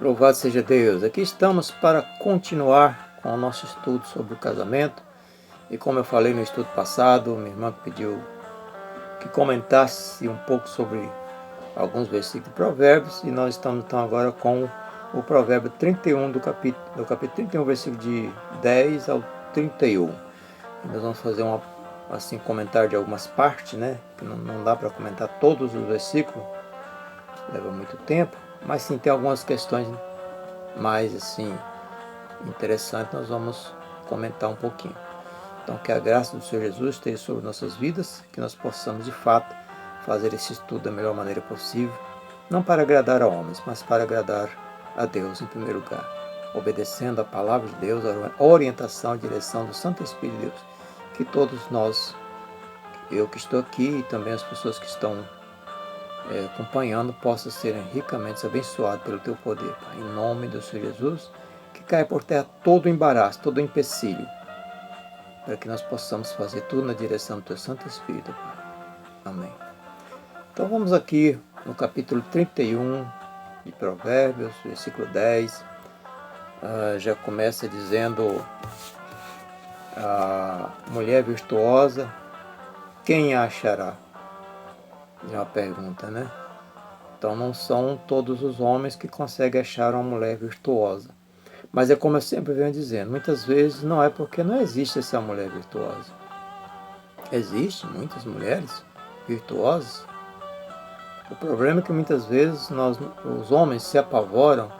Louvado seja Deus! Aqui estamos para continuar com o nosso estudo sobre o casamento. E como eu falei no estudo passado, minha irmã pediu que comentasse um pouco sobre alguns versículos de Provérbios. E nós estamos então agora com o provérbio 31 do capítulo 31, versículo de 10 ao 31. E nós vamos fazer comentário de algumas partes, né? Que não dá para comentar todos os versículos, leva muito tempo. Mas sim, tem algumas questões mais interessantes, nós vamos comentar um pouquinho. Então, que a graça do Senhor Jesus esteja sobre nossas vidas, que nós possamos de fato fazer esse estudo da melhor maneira possível, não para agradar a homens, mas para agradar a Deus em primeiro lugar, obedecendo a palavra de Deus, a orientação, a direção do Santo Espírito de Deus. Que todos nós, eu que estou aqui e também as pessoas que estão acompanhando, possam serem ricamente abençoados pelo Teu poder, Pai. Em nome do Senhor Jesus, que caia por terra todo o embaraço, todo o empecilho, para que nós possamos fazer tudo na direção do Teu Santo Espírito, Pai. Amém. Então vamos aqui no capítulo 31 de Provérbios, versículo 10, já começa dizendo: a mulher virtuosa, quem a achará? É uma pergunta, né? Então não são todos os homens que conseguem achar uma mulher virtuosa. Mas é como eu sempre venho dizendo, muitas vezes não é porque não existe essa mulher virtuosa. Existem muitas mulheres virtuosas. O problema é que muitas vezes os homens se apavoram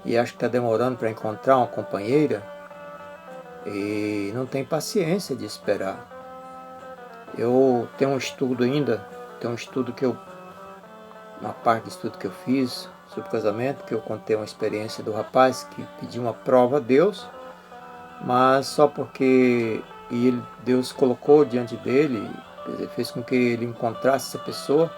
e acham que está demorando para encontrar uma companheira e não tem paciência de esperar. Eu tenho um estudo uma parte do estudo que eu fiz sobre casamento, que eu contei uma experiência do rapaz que pediu uma prova a Deus, mas só porque Deus colocou diante dele, quer dizer, fez com que ele encontrasse essa pessoa.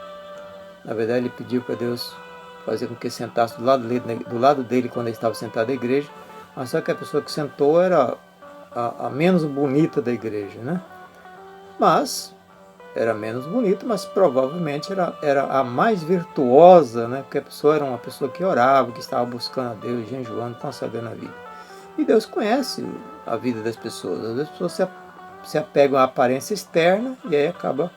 Na verdade, ele pediu para Deus fazer com que sentasse do lado dele quando ele estava sentado na igreja, mas só que a pessoa que sentou era a menos bonita da igreja, né? Mas era menos bonita, mas provavelmente era a mais virtuosa, né? Porque a pessoa era uma pessoa que orava, que estava buscando a Deus, jejuando, consagrando a vida. E Deus conhece a vida das pessoas. Às vezes as pessoas se apegam à aparência externa e aí acaba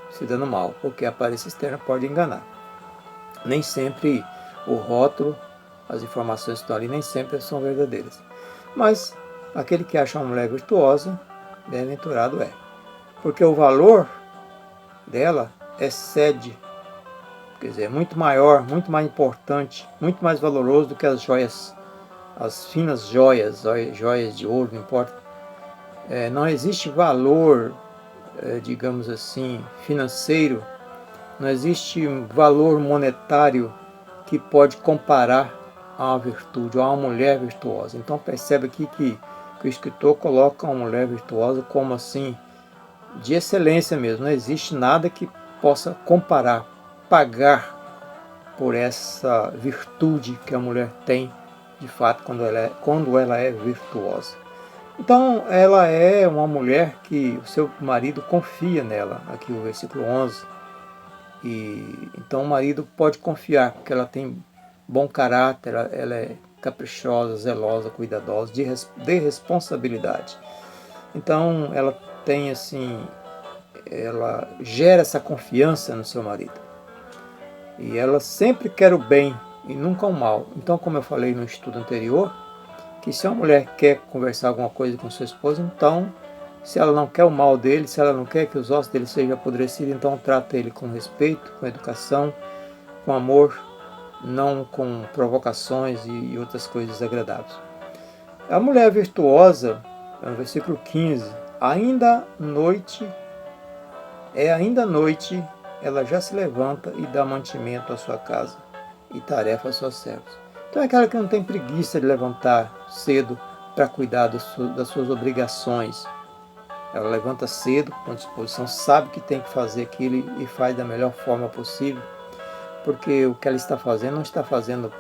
se dando mal, porque a aparência externa pode enganar. Nem sempre o rótulo, as informações que estão ali, nem sempre são verdadeiras. Mas aquele que acha uma mulher virtuosa, bem-aventurado é. Porque o valor dela excede, quer dizer, é muito maior, muito mais importante, muito mais valoroso do que as joias, as finas joias de ouro, não importa. Não existe valor, digamos assim, financeiro, não existe valor monetário que pode comparar a uma virtude, a uma mulher virtuosa. Então percebe aqui que o escritor coloca uma mulher virtuosa como assim, de excelência mesmo. Não existe nada que possa comparar, pagar por essa virtude que a mulher tem, de fato, quando ela é virtuosa. Então, ela é uma mulher que o seu marido confia nela, aqui o versículo 11. Então o marido pode confiar, porque ela tem bom caráter, ela é caprichosa, zelosa, cuidadosa, de responsabilidade. Então ela tem ela gera essa confiança no seu marido. E ela sempre quer o bem e nunca o mal. Então, como eu falei no estudo anterior, que se uma mulher quer conversar alguma coisa com seu esposo, então, se ela não quer o mal dele, se ela não quer que os ossos dele sejam apodrecidos, então trata ele com respeito, com educação, com amor, não com provocações e outras coisas agradáveis. A mulher virtuosa, no versículo 15, ainda noite, ela já se levanta e dá mantimento à sua casa e tarefa aos seus servos. Então é aquela que não tem preguiça de levantar cedo para cuidar das suas obrigações. Ela levanta cedo, com disposição, sabe que tem que fazer aquilo e faz da melhor forma possível, porque o que ela está fazendo não está fazendo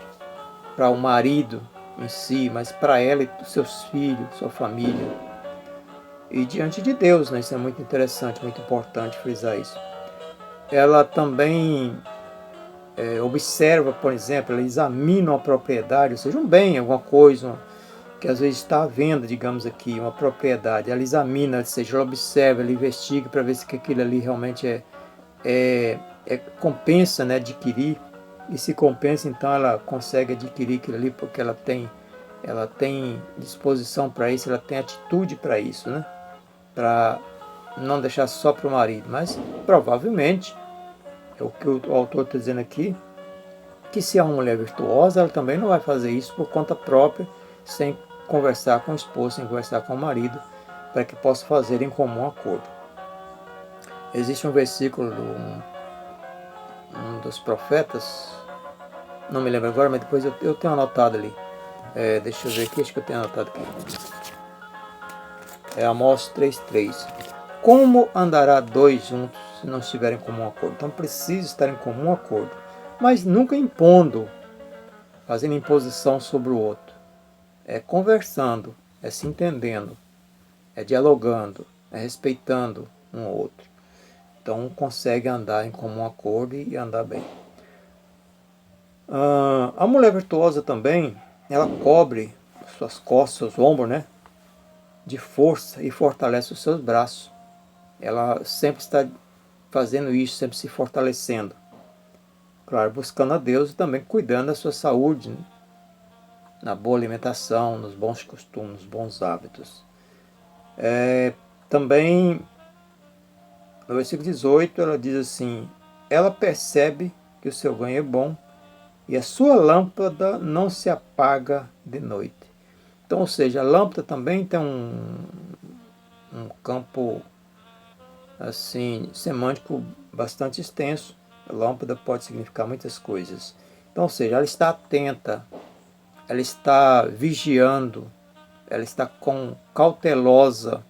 para o marido em si, mas para ela e seus filhos, sua família. E diante de Deus, né? Isso é muito interessante, muito importante frisar isso. Ela também observa, por exemplo, ela examina uma propriedade, ou seja, um bem, alguma coisa que às vezes está à venda, digamos aqui, uma propriedade, ela examina, ou seja, ela observa, ela investiga para ver se aquilo ali realmente compensa, né, adquirir, e se compensa, então ela consegue adquirir aquilo ali porque ela tem disposição para isso, ela tem atitude para isso, né, para não deixar só para o marido, mas provavelmente, é o que o autor está dizendo aqui, que se é uma mulher virtuosa, ela também não vai fazer isso por conta própria, sem conversar com o esposo, sem conversar com o marido, para que possa fazer em comum acordo. Existe um versículo um dos profetas, não me lembro agora, mas depois eu tenho anotado ali. Deixa eu ver aqui, acho que eu tenho anotado aqui. É Amós 3,3. Como andará dois juntos se não estiverem em comum acordo? Então precisa estar em comum acordo, mas nunca impondo, fazendo imposição sobre o outro. É conversando, é se entendendo, é dialogando, é respeitando um ao outro. Então consegue andar em comum acordo e andar bem. A mulher virtuosa também, ela cobre suas costas, seus ombros, né, de força e fortalece os seus braços. Ela sempre está fazendo isso, sempre se fortalecendo. Claro, buscando a Deus e também cuidando da sua saúde, né, na boa alimentação, nos bons costumes, nos bons hábitos. Também, no versículo 18, ela diz assim, ela percebe que o seu ganho é bom e a sua lâmpada não se apaga de noite. Então, ou seja, a lâmpada também tem um campo assim semântico bastante extenso. A lâmpada pode significar muitas coisas. Então, ou seja, ela está atenta, ela está vigiando, ela está cautelosa.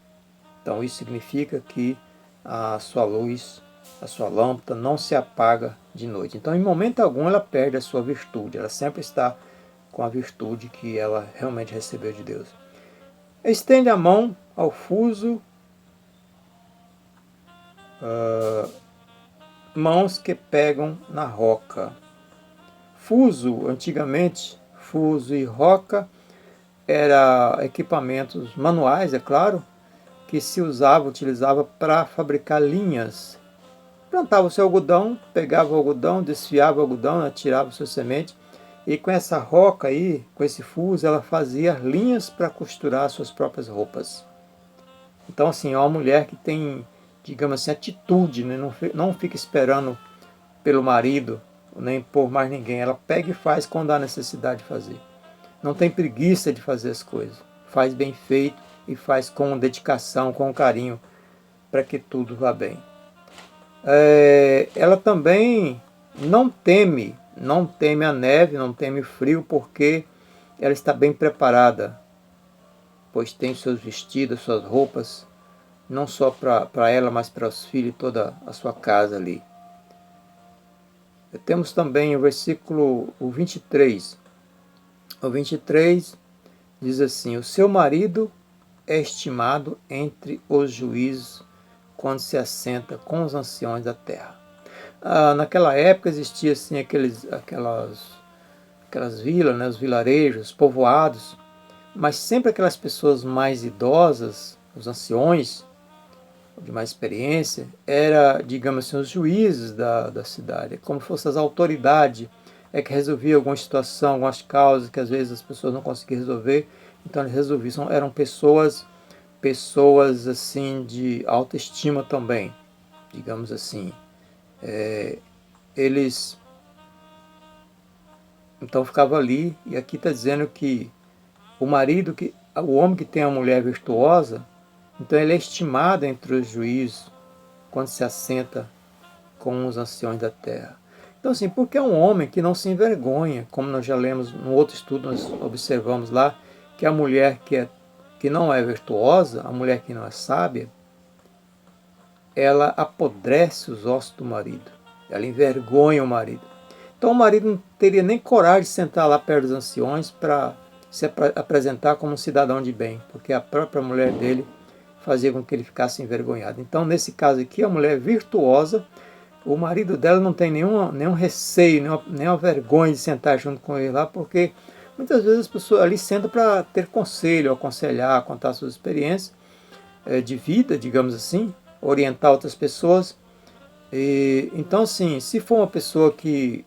Então, isso significa que a sua luz, a sua lâmpada não se apaga de noite. Então, em momento algum, ela perde a sua virtude. Ela sempre está com a virtude que ela realmente recebeu de Deus. Estende a mão ao fuso, mãos que pegam na roca. Fuso, antigamente, fuso e roca eram equipamentos manuais, é claro, que se utilizava para fabricar linhas. Plantava o seu algodão, pegava o algodão, desfiava o algodão, tirava a sua semente, e com essa roca aí, com esse fuso, ela fazia linhas para costurar suas próprias roupas. Então, assim, é uma mulher que tem, digamos assim, atitude, né? Não fica esperando pelo marido, nem por mais ninguém. Ela pega e faz quando há necessidade de fazer. Não tem preguiça de fazer as coisas. Faz bem feito e faz com dedicação, com carinho, para que tudo vá bem. Ela também não teme a neve, não teme frio, porque ela está bem preparada, pois tem seus vestidos, suas roupas, não só para ela, mas para os filhos e toda a sua casa ali. Temos também o versículo 23. O 23 diz assim, o seu marido é estimado entre os juízes quando se assenta com os anciões da terra. Naquela época existia assim aquelas vilas, né, os vilarejos, povoados, mas sempre aquelas pessoas mais idosas, os anciões, de mais experiência, era, digamos assim, os juízes da cidade, como se fossem as autoridades, que resolviam alguma situação, algumas causas que às vezes as pessoas não conseguiam resolver, então eles resolviam, eram pessoas assim de alta estima também, digamos assim. Eles então ficavam ali, e aqui está dizendo que o homem que tem a mulher virtuosa, então ele é estimado entre os juízes quando se assenta com os anciões da terra. Então assim, porque é um homem que não se envergonha, como nós já lemos no outro estudo, nós observamos lá, que a mulher que não é virtuosa, a mulher que não é sábia, ela apodrece os ossos do marido, ela envergonha o marido. Então o marido não teria nem coragem de sentar lá perto dos anciões para se apresentar como um cidadão de bem, porque a própria mulher dele fazia com que ele ficasse envergonhado. Então nesse caso aqui, a mulher virtuosa, o marido dela não tem nenhum receio, nenhuma vergonha de sentar junto com ele lá, porque muitas vezes as pessoas ali sentam para ter conselho, aconselhar, contar suas experiências de vida, digamos assim, orientar outras pessoas. Então, assim, se for uma pessoa que,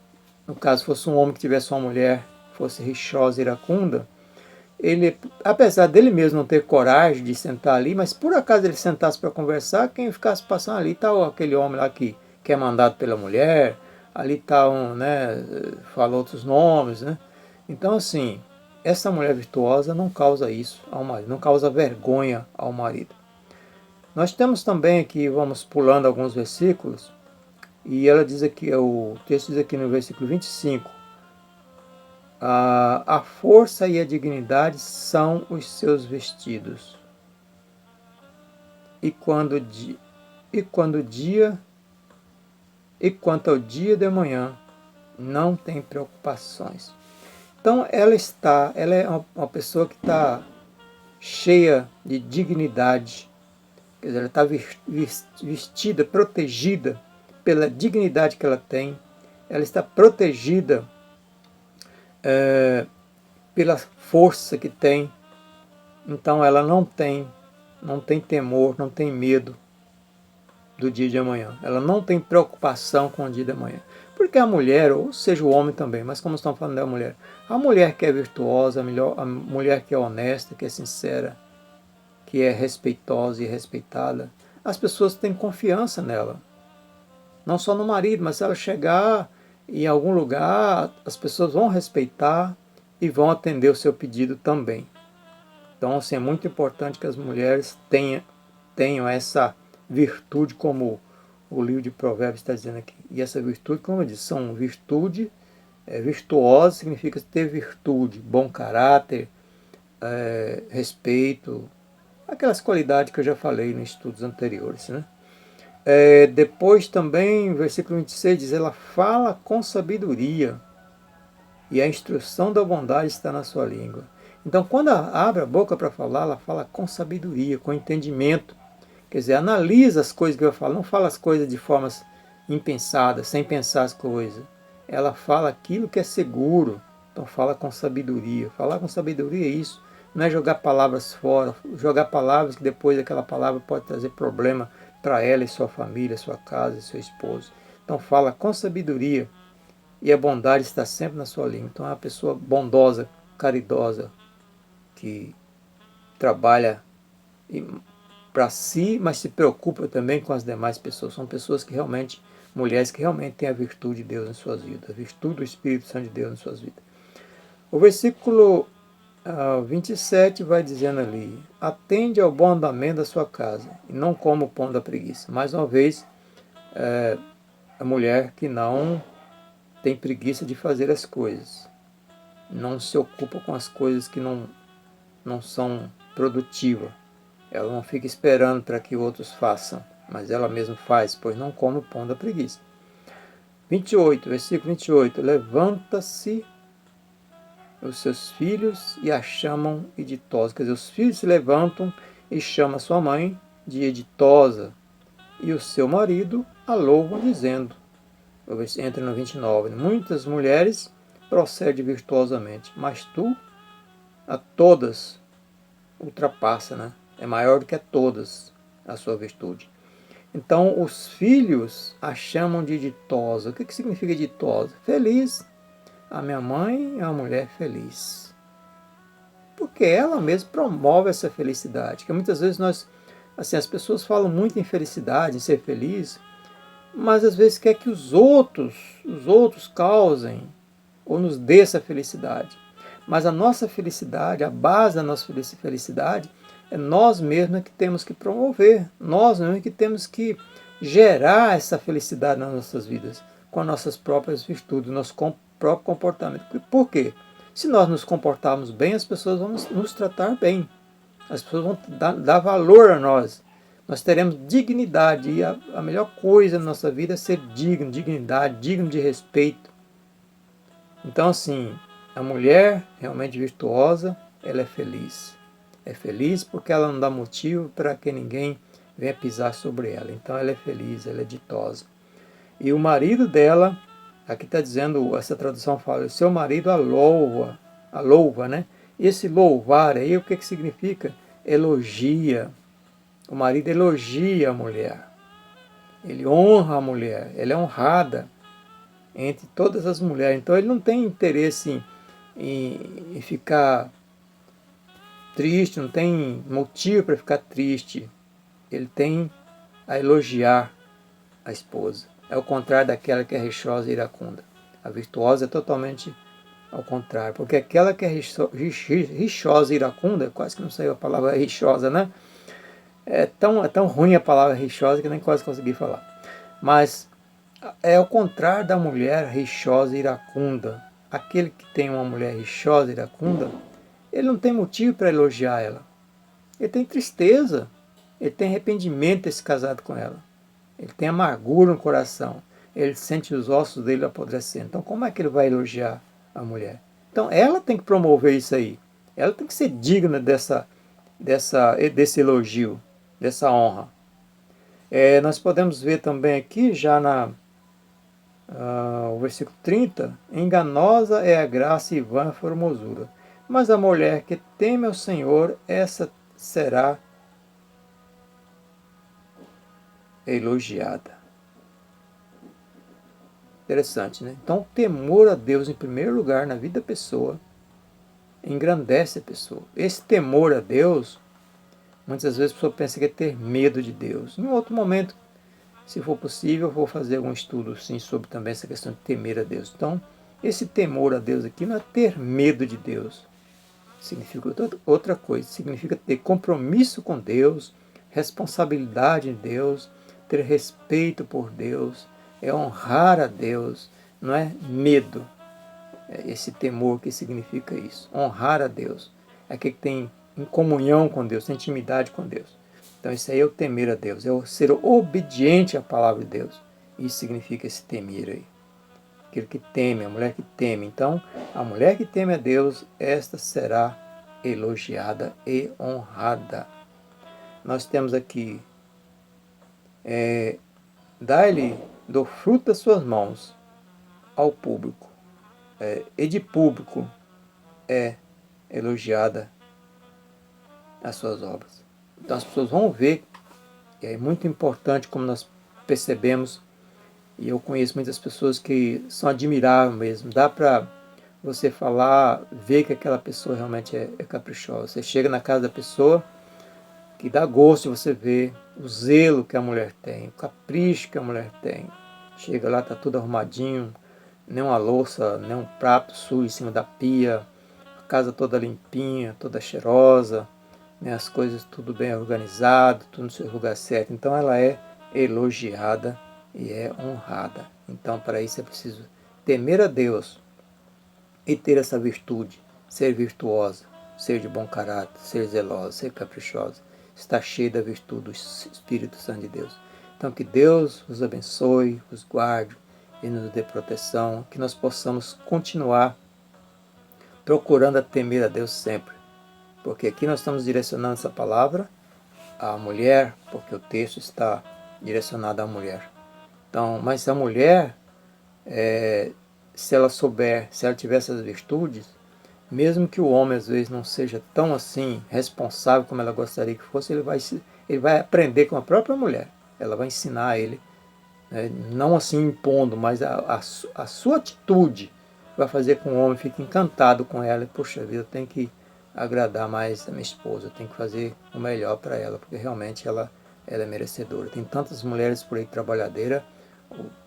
no caso, fosse um homem que tivesse uma mulher, fosse rixosa, iracunda, ele, apesar dele mesmo não ter coragem de sentar ali, mas por acaso ele sentasse para conversar, quem ficasse passando ali está aquele homem lá que é mandado pela mulher, ali está né, fala outros nomes, né? Então, assim, essa mulher virtuosa não causa isso ao marido, não causa vergonha ao marido. Nós temos também aqui, vamos pulando alguns versículos, e ela diz aqui, o texto diz aqui no versículo 25, a força e a dignidade são os seus vestidos. E quanto ao dia de manhã, não tem preocupações. Então ela é uma pessoa que está cheia de dignidade, quer dizer, ela está vestida, protegida pela dignidade que ela tem, ela está protegida pela força que tem, então ela não tem temor, não tem medo do dia de amanhã, ela não tem preocupação com o dia de amanhã. Porque a mulher, ou seja o homem também, mas como estamos falando da mulher, a mulher que é virtuosa, a mulher que é honesta, que é sincera, que é respeitosa e respeitada, as pessoas têm confiança nela. Não só no marido, mas se ela chegar em algum lugar, as pessoas vão respeitar e vão atender o seu pedido também. Então, assim, é muito importante que as mulheres tenham essa virtude, como o livro de Provérbios está dizendo aqui. E essa virtude, como eu disse, são virtude, virtuosa significa ter virtude, bom caráter, respeito, aquelas qualidades que eu já falei nos estudos anteriores, né? Depois também, versículo 26 diz, ela fala com sabedoria e a instrução da bondade está na sua língua. Então, quando ela abre a boca para falar, ela fala com sabedoria, com entendimento. Quer dizer, analisa as coisas que eu falo, não fala as coisas de formas impensadas, sem pensar as coisas. Ela fala aquilo que é seguro, então fala com sabedoria. Falar com sabedoria é isso, não é jogar palavras fora, jogar palavras que depois aquela palavra pode trazer problema para ela e sua família, sua casa e seu esposo. Então fala com sabedoria e a bondade está sempre na sua língua. Então é uma pessoa bondosa, caridosa, que trabalha para si, mas se preocupa também com as demais pessoas. São pessoas que realmente, mulheres que realmente têm a virtude de Deus em suas vidas, a virtude do Espírito Santo de Deus em suas vidas. O versículo 27 vai dizendo ali, atende ao bom andamento da sua casa, e não coma o pão da preguiça. Mais uma vez, a mulher que não tem preguiça de fazer as coisas, não se ocupa com as coisas que não são produtivas. Ela não fica esperando para que outros façam, mas ela mesma faz, pois não come o pão da preguiça. 28, versículo 28. Levanta-se os seus filhos e a chamam editosa. Quer dizer, os filhos se levantam e chamam a sua mãe de editosa, e o seu marido a louvam dizendo. Entra no 29. Muitas mulheres procedem virtuosamente, mas tu a todas ultrapassa, né? É maior do que a todas a sua virtude. Então, os filhos a chamam de ditosa. O que significa ditosa? Feliz. A minha mãe é uma mulher feliz. Porque ela mesma promove essa felicidade. Que muitas vezes as pessoas falam muito em felicidade, em ser feliz, mas às vezes quer que os outros causem ou nos dê essa felicidade. Mas a nossa felicidade, a base da nossa felicidade, é nós mesmos que temos que promover, nós mesmos que temos que gerar essa felicidade nas nossas vidas, com as nossas próprias virtudes, nosso próprio comportamento. Por quê? Se nós nos comportarmos bem, as pessoas vão nos tratar bem, as pessoas vão dar valor a nós, nós teremos dignidade, e a melhor coisa na nossa vida é ser digno, dignidade, digno de respeito. Então, assim, a mulher realmente virtuosa, ela é feliz. É feliz porque ela não dá motivo para que ninguém venha pisar sobre ela. Então ela é feliz, ela é ditosa. E o marido dela, aqui está dizendo, essa tradução fala, o seu marido a louva, né? Esse louvar aí, o que significa? Elogia. O marido elogia a mulher. Ele honra a mulher, ela é honrada entre todas as mulheres. Então ele não tem interesse em ficar triste, não tem motivo para ficar triste. Ele tem a elogiar a esposa. É o contrário daquela que é rixosa e iracunda. A virtuosa é totalmente ao contrário, porque aquela que é rixosa e iracunda, quase que não saiu a palavra rixosa, né? É tão ruim a palavra rixosa que nem quase consegui falar. Mas é o contrário da mulher rixosa e iracunda. Aquele que tem uma mulher rixosa e iracunda, ele não tem motivo para elogiar ela. Ele tem tristeza, ele tem arrependimento de ser casado com ela. Ele tem amargura no coração. Ele sente os ossos dele apodrecendo. Então como é que ele vai elogiar a mulher? Então ela tem que promover isso aí. Ela tem que ser digna desse elogio, dessa honra. Nós podemos ver também aqui, já o versículo 30, enganosa é a graça e vã a formosura, mas a mulher que teme ao Senhor, essa será elogiada. Interessante, né? Então, o temor a Deus em primeiro lugar na vida da pessoa engrandece a pessoa. Esse temor a Deus, muitas vezes a pessoa pensa que é ter medo de Deus. Em outro momento, se for possível, eu vou fazer algum estudo sim, sobre também essa questão de temer a Deus. Então, esse temor a Deus aqui não é ter medo de Deus. Significa outra coisa. Significa ter compromisso com Deus, responsabilidade em Deus, ter respeito por Deus, é honrar a Deus, não é medo. É esse temor que significa isso. Honrar a Deus. É aquele que tem em comunhão com Deus, tem intimidade com Deus. Então isso aí é o temer a Deus, é o ser obediente à palavra de Deus. Isso significa esse temer aí. Aquele que teme, a mulher que teme. Então, a mulher que teme a Deus, esta será elogiada e honrada. Nós temos aqui, dá-lhe do fruto das suas mãos ao público. E de público é elogiada as suas obras. Então as pessoas vão ver, e é muito importante como nós percebemos, e eu conheço muitas pessoas que são admiráveis mesmo, dá para você falar, ver que aquela pessoa realmente é caprichosa. Você chega na casa da pessoa, que dá gosto de você ver o zelo que a mulher tem, o capricho que a mulher tem. Chega lá, está tudo arrumadinho, nem uma louça, nem um prato sujo em cima da pia, a casa toda limpinha, toda cheirosa, né, as coisas tudo bem organizado, tudo no seu lugar certo. Então ela é elogiada e é honrada. Então para isso é preciso temer a Deus e ter essa virtude, ser virtuosa, ser de bom caráter, ser zelosa, ser caprichosa, estar cheia da virtude do Espírito Santo de Deus. Então que Deus os abençoe, os guarde e nos dê proteção, que nós possamos continuar procurando a temer a Deus sempre. Porque aqui nós estamos direcionando essa palavra à mulher, porque o texto está direcionado à mulher. Então, mas se a mulher, se ela souber, se ela tiver essas virtudes, mesmo que o homem às vezes não seja tão assim responsável como ela gostaria que fosse, ele vai aprender com a própria mulher. Ela vai ensinar a ele, né, não assim impondo, mas a sua atitude vai fazer com que o homem fique encantado com ela. E, poxa vida, eu tenho que agradar mais a minha esposa, eu tenho que fazer o melhor para ela, porque realmente ela é merecedora. Tem tantas mulheres por aí trabalhadeiras,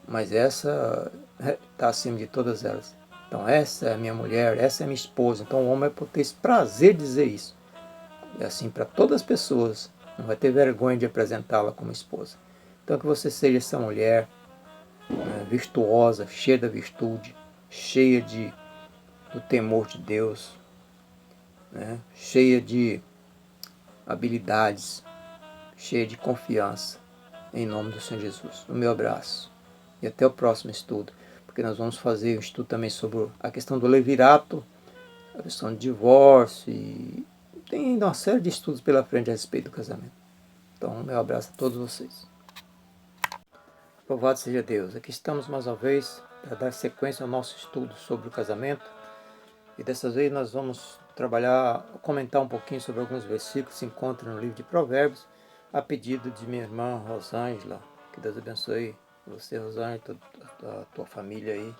mas essa está acima de todas elas. Então essa é a minha mulher, essa é a minha esposa. Então o homem vai ter esse prazer de dizer isso. É assim para todas as pessoas. Não vai ter vergonha de apresentá-la como esposa. Então que você seja essa mulher, né, virtuosa, cheia da virtude, cheia do temor de Deus, né, cheia de habilidades, cheia de confiança. Em nome do Senhor Jesus. O meu abraço. E até o próximo estudo. Porque nós vamos fazer um estudo também sobre a questão do levirato, a questão do divórcio, e tem ainda uma série de estudos pela frente a respeito do casamento. Então, meu abraço a todos vocês. Louvado seja Deus. Aqui estamos mais uma vez para dar sequência ao nosso estudo sobre o casamento. E dessa vez nós vamos comentar um pouquinho sobre alguns versículos que se encontram no livro de Provérbios, a pedido de minha irmã Rosângela. Que Deus abençoe você, Rosângela, a tua família aí.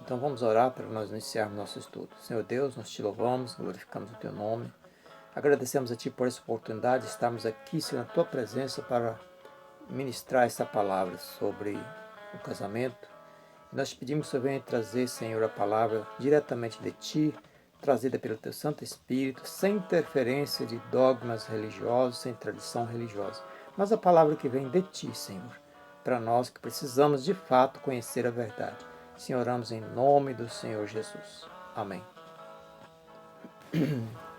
Então vamos orar para nós iniciarmos nosso estudo. Senhor Deus, nós te louvamos, glorificamos o teu nome. Agradecemos a Ti por essa oportunidade de estarmos aqui, Senhor, na Tua presença para ministrar essa palavra sobre o casamento. Nós te pedimos que o Senhor venha trazer, Senhor, a palavra diretamente de Ti, trazida pelo Teu Santo Espírito, sem interferência de dogmas religiosos, sem tradição religiosa, mas a palavra que vem de Ti, Senhor, para nós que precisamos de fato conhecer a verdade. Senhor, oramos em nome do Senhor Jesus. Amém.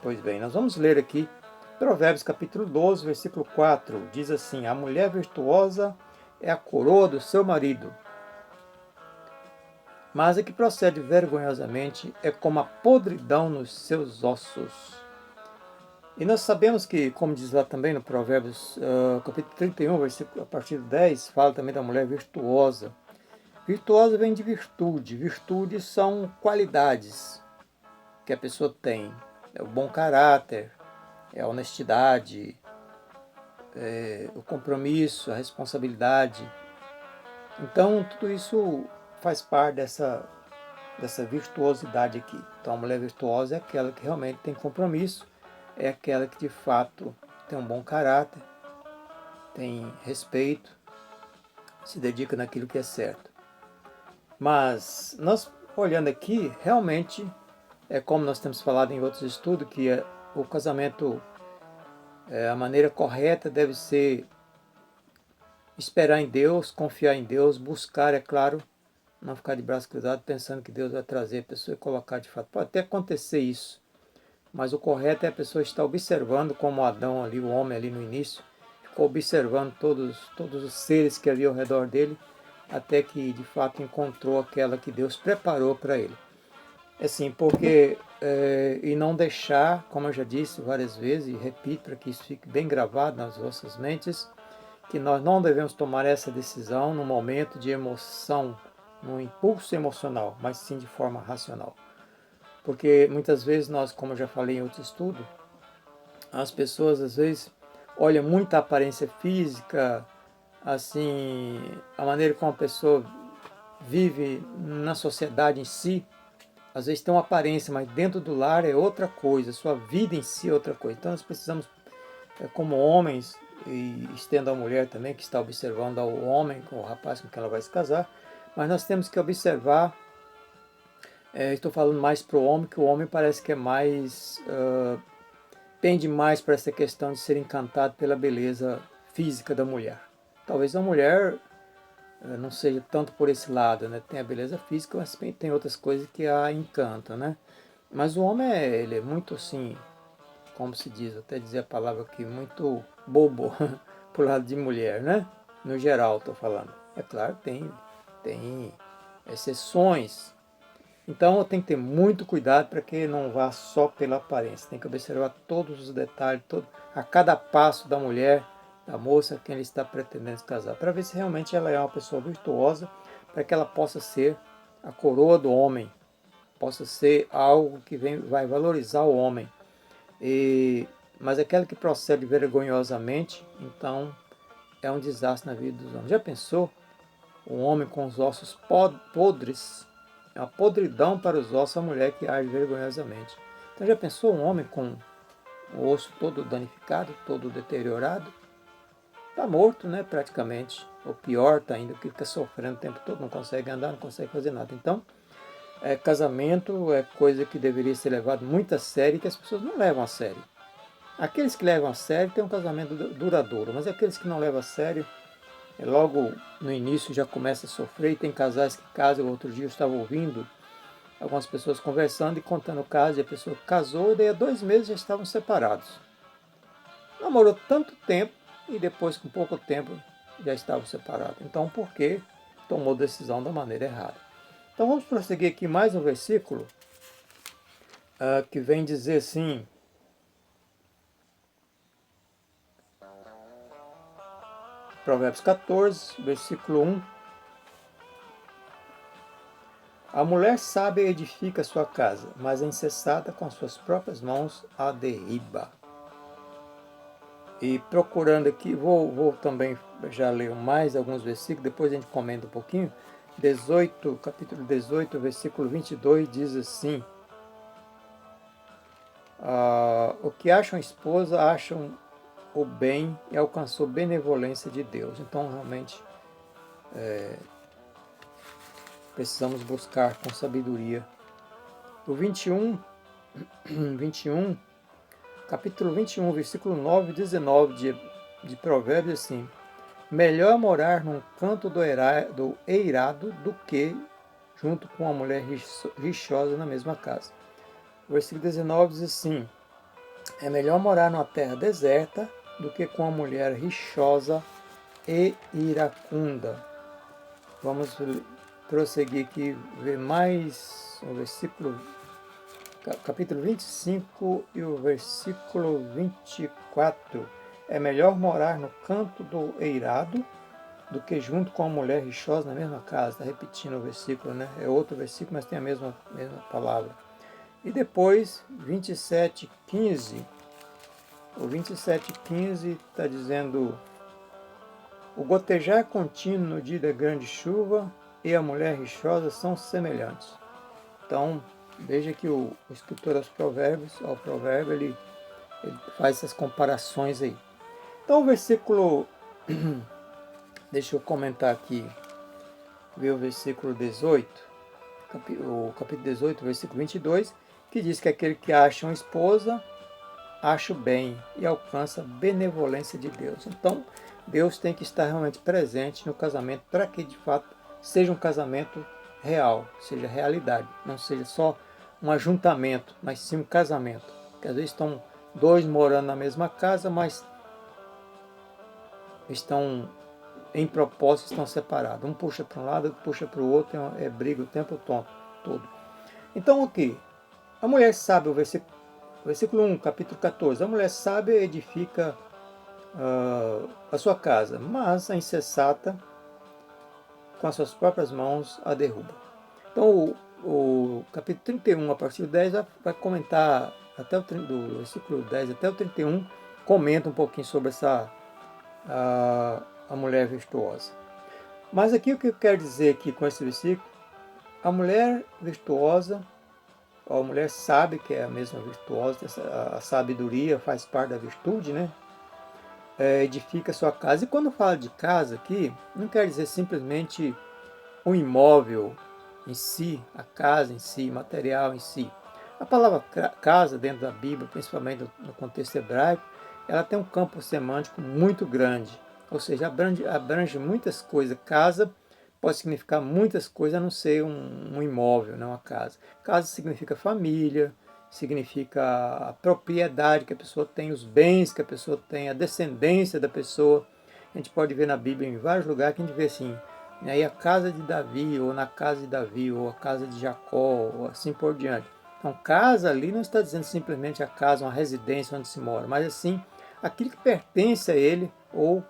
Pois bem, nós vamos ler aqui Provérbios capítulo 12, versículo 4. Diz assim: a mulher virtuosa é a coroa do seu marido, mas a que procede vergonhosamente é como a podridão nos seus ossos. E nós sabemos que, como diz lá também no Provérbios capítulo 31, versículo, a partir do 10, fala também da mulher virtuosa. Virtuosa vem de virtude. Virtudes são qualidades que a pessoa tem. É o bom caráter, é a honestidade, o compromisso, a responsabilidade. Então, tudo isso faz parte dessa virtuosidade aqui. Então, a mulher virtuosa é aquela que realmente tem compromisso, é aquela que de fato tem um bom caráter, tem respeito, se dedica naquilo que é certo. Mas, nós olhando aqui, realmente, é como nós temos falado em outros estudos, que o casamento, a maneira correta deve ser esperar em Deus, confiar em Deus, buscar, é claro, não ficar de braço cruzado pensando que Deus vai trazer a pessoa e colocar de fato. Pode até acontecer isso, mas o correto é a pessoa estar observando, como Adão ali, o homem ali no início, ficou observando todos os seres que havia ao redor dele, até que de fato encontrou aquela que Deus preparou para ele. Assim, porque, e não deixar, como eu já disse várias vezes, e repito para que isso fique bem gravado nas vossas mentes, que nós não devemos tomar essa decisão num momento de emoção, num impulso emocional, mas sim de forma racional. Porque muitas vezes nós, como eu já falei em outro estudo, as pessoas às vezes olham muito a aparência física, assim, a maneira como a pessoa vive na sociedade em si. Às vezes tem uma aparência, mas dentro do lar é outra coisa, sua vida em si é outra coisa. Então nós precisamos, como homens, e estendo a mulher também, que está observando o homem, o rapaz com quem ela vai se casar, mas nós temos que observar, estou falando mais para o homem, que o homem parece que é mais, pende mais para essa questão de ser encantado pela beleza física da mulher. Talvez a mulher não seja tanto por esse lado, né? Tem a beleza física, mas tem outras coisas que a encantam, né? Mas o homem, ele é muito assim, como se diz, até dizer a palavra aqui, muito bobo pro lado de mulher, né? No geral, estou falando. É claro que tem exceções. Então tem que ter muito cuidado para que não vá só pela aparência. Tem que observar todos os detalhes, a cada passo da mulher, da moça, quem ele está pretendendo se casar, para ver se realmente ela é uma pessoa virtuosa, para que ela possa ser a coroa do homem, possa ser algo que vai valorizar o homem. Mas aquela que procede vergonhosamente, então é um desastre na vida dos homens. Já pensou? Um homem com os ossos podres, é uma podridão para os ossos, a mulher que age vergonhosamente. Então já pensou um homem com o osso todo danificado, todo deteriorado? Está morto, né, praticamente. Ou pior, está ainda, que fica sofrendo o tempo todo, não consegue andar, não consegue fazer nada. Então, casamento é coisa que deveria ser levado muito a sério e que as pessoas não levam a sério. Aqueles que levam a sério têm um casamento duradouro, mas aqueles que não levam a sério, logo no início já começa a sofrer. E tem casais que casam. Outro dia eu estava ouvindo algumas pessoas conversando e contando o caso, e a pessoa casou e daí a 2 meses já estavam separados. Namorou tanto tempo e depois com pouco tempo já estavam separados. Então por quê? Tomou decisão da maneira errada. Então vamos prosseguir aqui mais um versículo que vem dizer assim: Provérbios 14, versículo 1. A mulher sábia edifica sua casa, mas a insensata com suas próprias mãos a derriba. E procurando aqui, vou também já ler mais alguns versículos, depois a gente comenta um pouquinho. Capítulo 18, versículo 22 diz assim: o que acham esposa, acham o bem e alcançou benevolência de Deus. Então, realmente, precisamos buscar com sabedoria. O 21, capítulo 21, versículo 9 e 19 de Provérbios, assim: melhor morar num canto do eirado do que junto com uma mulher rixosa na mesma casa. O versículo 19 diz assim: é melhor morar numa terra deserta do que com uma mulher rixosa e iracunda. Vamos prosseguir aqui, ver mais o versículo, capítulo 25 e o versículo 24. É melhor morar no canto do eirado do que junto com uma mulher rixosa na mesma casa. Está repetindo o versículo, né? É outro versículo, mas tem a mesma palavra. E depois, 27:15. O 27:15 está dizendo: o gotejar contínuo no dia da grande chuva e a mulher rixosa são semelhantes. Então, veja que o escritor aos Provérbios, ao provérbio, ele faz essas comparações aí. Então, o versículo, deixa eu comentar aqui, ver o versículo 18, o capítulo 18, versículo 22, que diz que aquele que acha uma esposa, acha o bem e alcança a benevolência de Deus. Então, Deus tem que estar realmente presente no casamento para que, de fato, seja um casamento real, seja realidade, não seja só um ajuntamento, mas sim um casamento. Porque às vezes estão dois morando na mesma casa, mas estão em propósito, estão separados. Um puxa para um lado, outro puxa para o outro, é briga o tempo todo. Então, aqui, a mulher sabe, o versículo 1, capítulo 14, a mulher sábia edifica a sua casa, mas a insensata com as suas próprias mãos a derruba. Então o capítulo 31, a partir do 10, vai comentar até do versículo 10 até o 31, comenta um pouquinho sobre a mulher virtuosa. Mas aqui o que eu quero dizer aqui com esse versículo, a mulher virtuosa, a mulher sábia, que é a mesma virtuosa, a sabedoria faz parte da virtude, né? Edifica a sua casa. E quando fala de casa aqui, não quer dizer simplesmente um imóvel em si, a casa em si, material em si. A palavra casa dentro da Bíblia, principalmente no contexto hebraico, ela tem um campo semântico muito grande, ou seja, abrange muitas coisas. Casa pode significar muitas coisas, a não ser um imóvel, não uma casa. Casa significa família, significa a propriedade que a pessoa tem, os bens que a pessoa tem, a descendência da pessoa. A gente pode ver na Bíblia em vários lugares que a gente vê assim, aí a casa de Davi, ou na casa de Davi, ou a casa de Jacó, ou assim por diante. Então, casa ali não está dizendo simplesmente a casa, uma residência onde se mora, mas assim, aquilo que pertence a ele, ou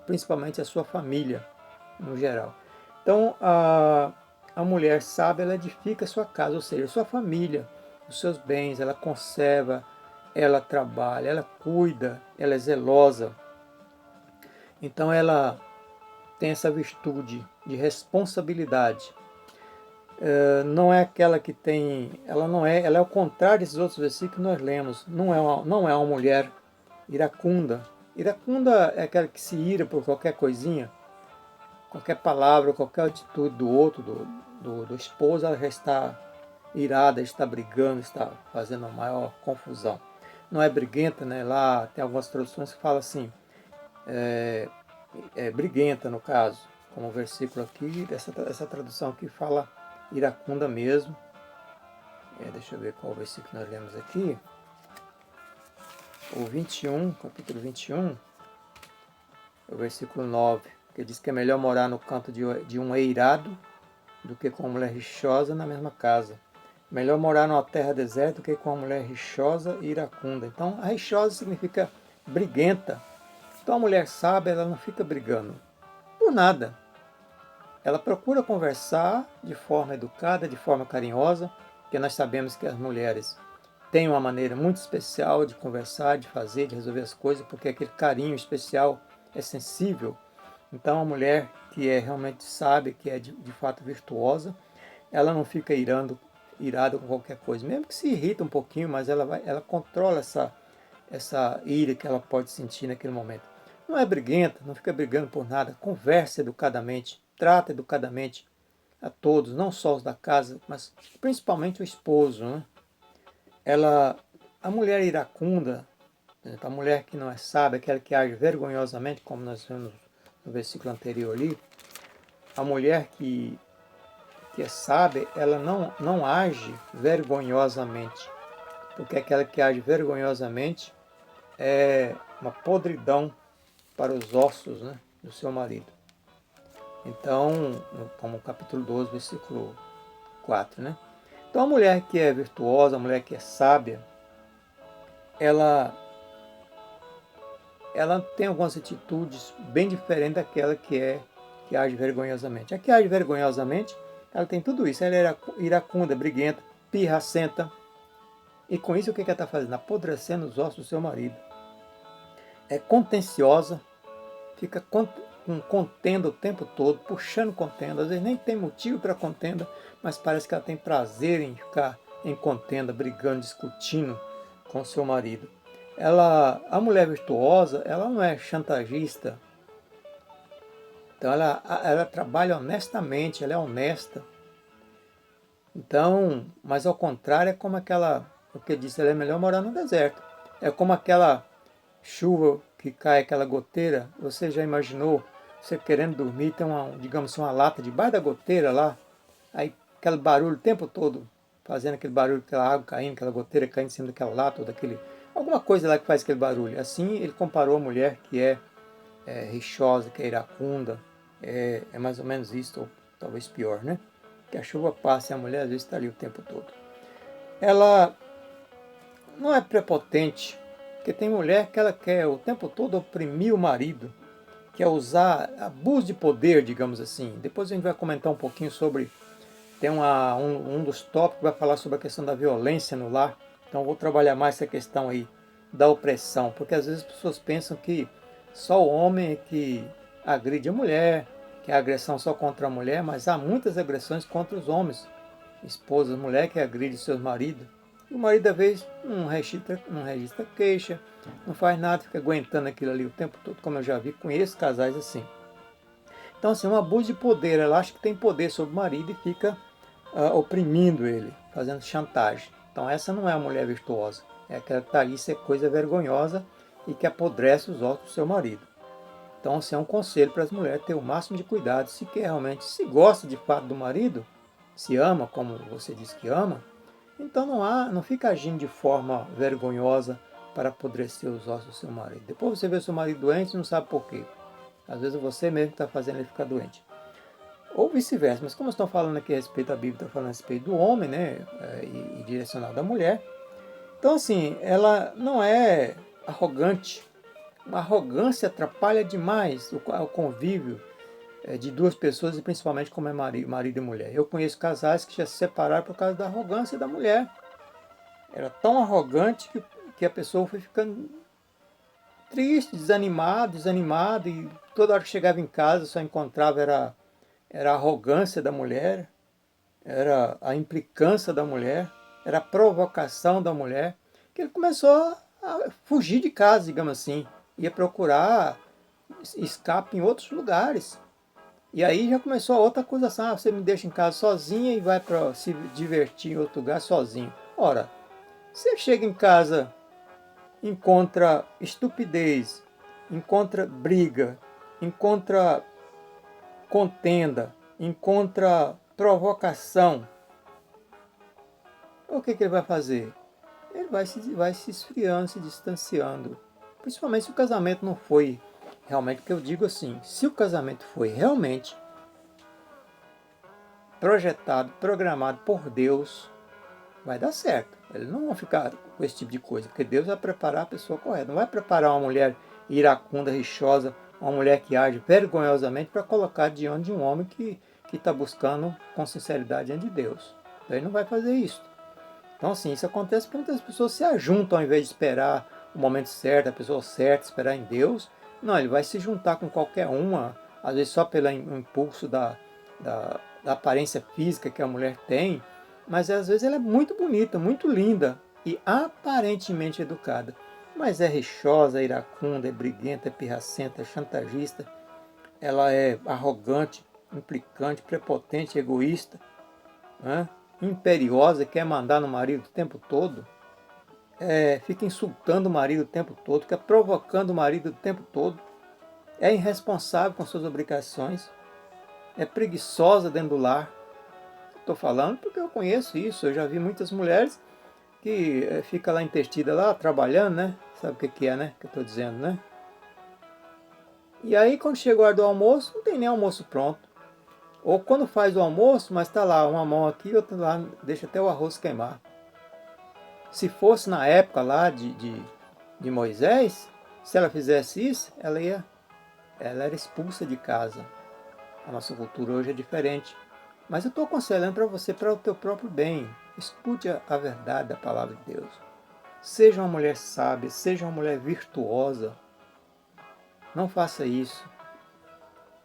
principalmente a sua família, no geral. Então, a mulher sábia, ela edifica a sua casa, ou seja, a sua família, os seus bens, ela conserva, ela trabalha, ela cuida, ela é zelosa. Então, ela tem essa virtude de responsabilidade. Não é aquela que tem, ela é o contrário desses outros versículos que nós lemos. Não é uma mulher iracunda. Iracunda é aquela que se ira por qualquer coisinha, qualquer palavra, qualquer atitude do outro, do esposo, ela já está irada, está brigando, está fazendo a maior confusão. Não é briguenta, né? Lá tem algumas traduções que falam assim, briguenta no caso, como o versículo aqui, essa tradução aqui fala iracunda mesmo. Deixa eu ver qual versículo nós lemos aqui. O 21, capítulo 21, o versículo 9, que diz que é melhor morar no canto de um eirado do que com uma mulher rixosa na mesma casa. Melhor morar numa terra deserta do que com uma mulher rixosa e iracunda. Então, a rixosa significa briguenta, Então a mulher sábia, ela não fica brigando por nada. Ela procura conversar de forma educada, de forma carinhosa, porque nós sabemos que as mulheres têm uma maneira muito especial de conversar, de fazer, de resolver as coisas, porque aquele carinho especial é sensível. Então a mulher que é realmente sábia, que é de fato virtuosa, ela não fica irada com qualquer coisa, mesmo que se irrita um pouquinho, mas ela controla essa ira que ela pode sentir naquele momento. Não é briguenta, não fica brigando por nada, conversa educadamente, trata educadamente a todos, não só os da casa, mas principalmente o esposo, né? A mulher iracunda, a mulher que não é sábia, aquela que age vergonhosamente, como nós vemos no versículo anterior ali, a mulher que é sábia, ela não age vergonhosamente, porque aquela que age vergonhosamente é uma podridão para os ossos, né, do seu marido. Então, como capítulo 12, versículo 4, né? Então a mulher que é virtuosa, a mulher que é sábia, ela, ela tem algumas atitudes bem diferentes daquela que age vergonhosamente. A que age vergonhosamente, ela tem tudo isso. Ela é iracunda, briguenta, pirracenta. E com isso o que ela está fazendo? Apodrecendo os ossos do seu marido. É contenciosa, fica com contenda o tempo todo, puxando contenda. Às vezes nem tem motivo para contenda, mas parece que ela tem prazer em ficar em contenda, brigando, discutindo com seu marido. A mulher virtuosa, ela não é chantagista. Então ela trabalha honestamente, ela é honesta. Então, mas ao contrário, é como o que disse, ela é melhor morar no deserto. É como aquela chuva que cai, aquela goteira. Você já imaginou você querendo dormir, tem digamos, uma lata debaixo da goteira lá, aí aquele barulho o tempo todo, fazendo aquele barulho, aquela água caindo, aquela goteira caindo em cima daquela lata, ou alguma coisa lá que faz aquele barulho. Assim ele comparou a mulher que é rixosa, que é iracunda, é mais ou menos isso, ou talvez pior, né? Que a chuva passa e a mulher às vezes está ali o tempo todo. Ela não é prepotente, porque tem mulher que ela quer o tempo todo oprimir o marido, quer usar abuso de poder, digamos assim. Depois a gente vai comentar um pouquinho sobre, tem um dos tópicos que vai falar sobre a questão da violência no lar. Então eu vou trabalhar mais essa questão aí da opressão, porque às vezes as pessoas pensam que só o homem é que agride a mulher, que a agressão só contra a mulher, mas há muitas agressões contra os homens, esposas, mulher que agride seus maridos. E o marido, às vezes, não registra queixa, não faz nada, fica aguentando aquilo ali o tempo todo, como eu já vi, conheço casais assim. Então, assim, um abuso de poder, ela acha que tem poder sobre o marido e fica oprimindo ele, fazendo chantagem. Então, essa não é a mulher virtuosa, é aquela que está ali, isso é coisa vergonhosa e que apodrece os ossos do seu marido. Então, assim, é um conselho para as mulheres ter o máximo de cuidado, se quer realmente, se gosta de fato do marido, se ama, como você disse que ama, então não fica agindo de forma vergonhosa para apodrecer os ossos do seu marido. Depois você vê seu marido doente e não sabe por quê. Às vezes você mesmo está fazendo ele ficar doente. Ou vice-versa, mas como estão falando aqui a respeito da Bíblia, está falando a respeito do homem, né, e direcionado à mulher. Então assim, ela não é arrogante. Uma arrogância atrapalha demais o convívio de duas pessoas, e principalmente como é marido e mulher. Eu conheço casais que já se separaram por causa da arrogância da mulher. Era tão arrogante que a pessoa foi ficando triste, desanimado, e toda hora que chegava em casa só encontrava era a arrogância da mulher, era a implicância da mulher, era a provocação da mulher, que ele começou a fugir de casa, digamos assim, ia procurar escape em outros lugares. E aí já começou a outra acusação, você me deixa em casa sozinha e vai para se divertir em outro lugar sozinho. Ora, você chega em casa, encontra estupidez, encontra briga, encontra contenda, encontra provocação. O que ele vai fazer? Ele vai se esfriando, se distanciando. Principalmente se o casamento não foi realmente, porque eu digo assim, se o casamento foi realmente projetado, programado por Deus, vai dar certo. Eles não vão ficar com esse tipo de coisa, porque Deus vai preparar a pessoa correta. Não vai preparar uma mulher iracunda, rixosa, uma mulher que age vergonhosamente para colocar diante de um homem que está buscando com sinceridade diante de Deus. Então ele não vai fazer isso. Então assim, isso acontece porque muitas pessoas se ajuntam ao invés de esperar o momento certo, a pessoa certa, esperar em Deus. Não, ele vai se juntar com qualquer uma, às vezes só pelo impulso da aparência física que a mulher tem, mas às vezes ela é muito bonita, muito linda e aparentemente educada. Mas é rixosa, é iracunda, é briguenta, é pirracenta, é chantagista, ela é arrogante, implicante, prepotente, egoísta, né? Imperiosa, quer mandar no marido o tempo todo, fica insultando o marido o tempo todo, fica provocando o marido o tempo todo, é irresponsável com suas obrigações, é preguiçosa dentro do lar. Estou falando porque eu conheço isso, eu já vi muitas mulheres que fica lá entretida lá, trabalhando, né? Sabe o que é, né? Que eu estou dizendo, né? E aí quando chega a hora do almoço, não tem nem almoço pronto. Ou quando faz o almoço, mas está lá uma mão aqui, outra lá, deixa até o arroz queimar. Se fosse na época lá de Moisés, se ela fizesse isso, ela era expulsa de casa. A nossa cultura hoje é diferente. Mas eu estou aconselhando para você, para o teu próprio bem. Escute a verdade da palavra de Deus. Seja uma mulher sábia, seja uma mulher virtuosa. Não faça isso.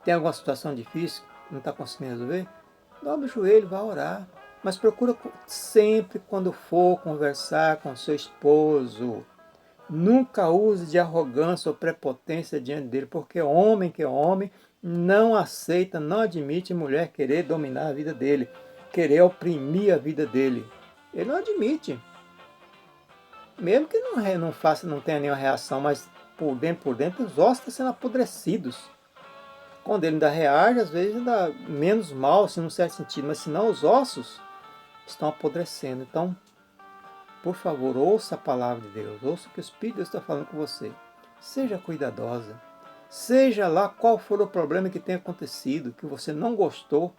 Tem alguma situação difícil, não está conseguindo resolver? Dobre o joelho, vá orar. Mas procura sempre, quando for conversar com seu esposo, nunca use de arrogância ou prepotência diante dele, porque homem que é homem não aceita, não admite mulher querer dominar a vida dele, querer oprimir a vida dele. Ele não admite. Mesmo que não faça, não tenha nenhuma reação, mas por dentro os ossos estão sendo apodrecidos. Quando ele ainda reage, às vezes ainda menos mal, assim, num certo sentido, mas senão os ossos estão apodrecendo. Então, por favor, ouça a palavra de Deus, ouça o que o Espírito de Deus está falando com você. Seja cuidadosa. Seja lá qual for o problema que tenha acontecido, que você não gostou,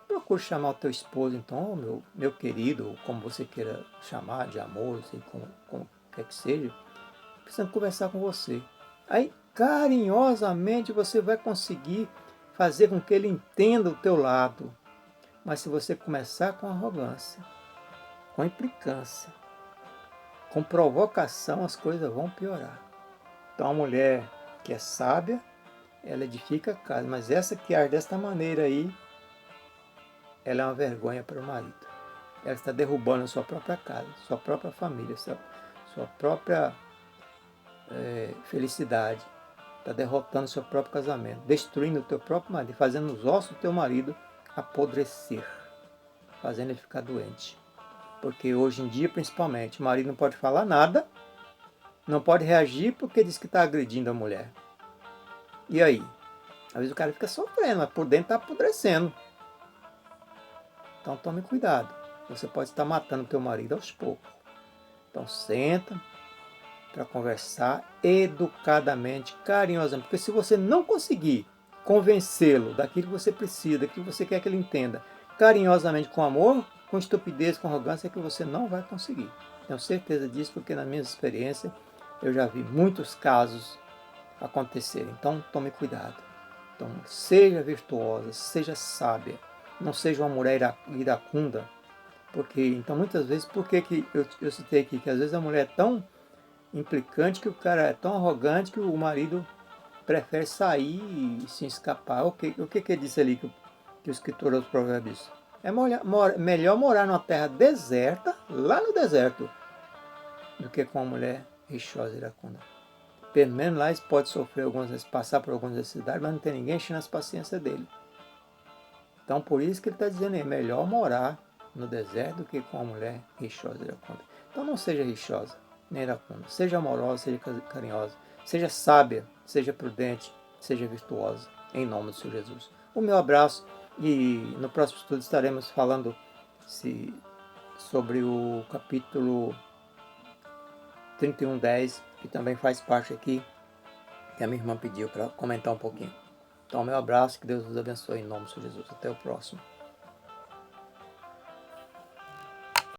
procure chamar o teu esposo, então, meu querido, ou como você queira chamar, de amor, assim, como quer que seja, precisando conversar com você. Aí, carinhosamente, você vai conseguir fazer com que ele entenda o teu lado. Mas se você começar com arrogância, com implicância, com provocação, as coisas vão piorar. Então, a mulher que é sábia, ela edifica a casa, mas essa que age desta maneira aí, ela é uma vergonha para o marido. Ela está derrubando a sua própria casa, sua própria família, sua própria felicidade. Está derrotando o seu próprio casamento, destruindo o teu próprio marido, fazendo os ossos do teu marido apodrecer, fazendo ele ficar doente. Porque hoje em dia, principalmente, o marido não pode falar nada, não pode reagir porque diz que está agredindo a mulher. E aí? Às vezes o cara fica sofrendo, mas por dentro está apodrecendo. Então tome cuidado. Você pode estar matando o teu marido aos poucos. Então senta para conversar educadamente, carinhosamente. Porque se você não conseguir convencê-lo daquilo que você precisa, daquilo que você quer que ele entenda, carinhosamente, com amor, com estupidez, com arrogância, é que você não vai conseguir. Tenho certeza disso porque na minha experiência eu já vi muitos casos acontecerem. Então tome cuidado. Então seja virtuosa, seja sábia. Não seja uma mulher iracunda. Porque, então muitas vezes, por que eu citei aqui? Que às vezes a mulher é tão implicante que o cara é tão arrogante que o marido prefere sair e se escapar. O que disse ali que o escritor dos provérbios? É melhor morar numa terra deserta, lá no deserto, do que com uma mulher rixosa e iracunda. Pelo menos lá eles podem sofrer passar por algumas necessidades, mas não tem ninguém enchendo as paciências dele. Então por isso que ele está dizendo, é melhor morar no deserto do que com uma mulher rixosa e iracunda. Então não seja rixosa, nem iracunda. Seja amorosa, seja carinhosa, seja sábia, seja prudente, seja virtuosa, em nome do Senhor Jesus. O meu abraço e no próximo estudo estaremos falando sobre o capítulo 31:10, que também faz parte aqui, que a minha irmã pediu para comentar um pouquinho. Então, meu abraço, que Deus nos abençoe em nome do Senhor Jesus. Até o próximo.